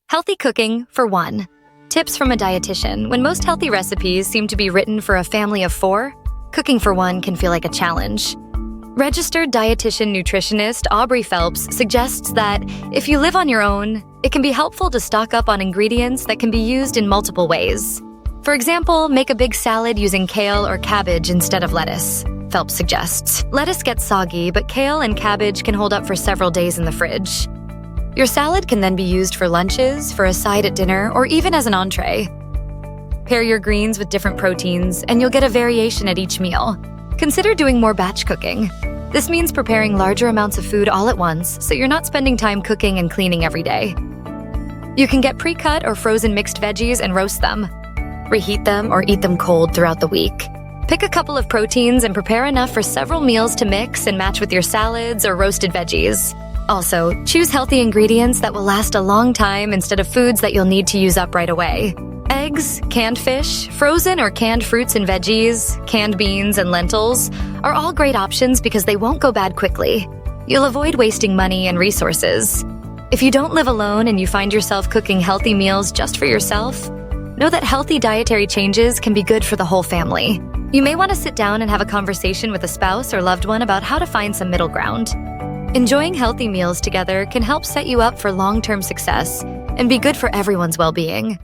Healthy cooking for one. Tips from a dietitian. When most healthy recipes seem to be written for a family of 4, cooking for one can feel like a challenge. Registered dietitian-nutritionist Aubrey Phelps suggests that if you live on your own, it can be helpful to stock up on ingredients that can be used in multiple ways. For example, make a big salad using kale or cabbage instead of lettuce, Phelps suggests. Lettuce gets soggy, but kale and cabbage can hold up for several days in the fridge. Your salad can then be used for lunches, for a side at dinner, or even as an entree. Pair your greens with different proteins, and you'll get a variation at each meal. Consider doing more batch cooking. This means preparing larger amounts of food all at once, so you're not spending time cooking and cleaning every day. You can get pre-cut or frozen mixed veggies and roast them. Reheat them or eat them cold throughout the week. Pick a couple of proteins and prepare enough for several meals to mix and match with your salads or roasted veggies. Also, choose healthy ingredients that will last a long time instead of foods that you'll need to use up right away. Eggs, canned fish, frozen or canned fruits and veggies, canned beans and lentils are all great options because they won't go bad quickly. You'll avoid wasting money and resources. If you don't live alone and you find yourself cooking healthy meals just for yourself, know that healthy dietary changes can be good for the whole family. You may want to sit down and have a conversation with a spouse or loved one about how to find some middle ground. Enjoying healthy meals together can help set you up for long-term success and be good for everyone's well-being.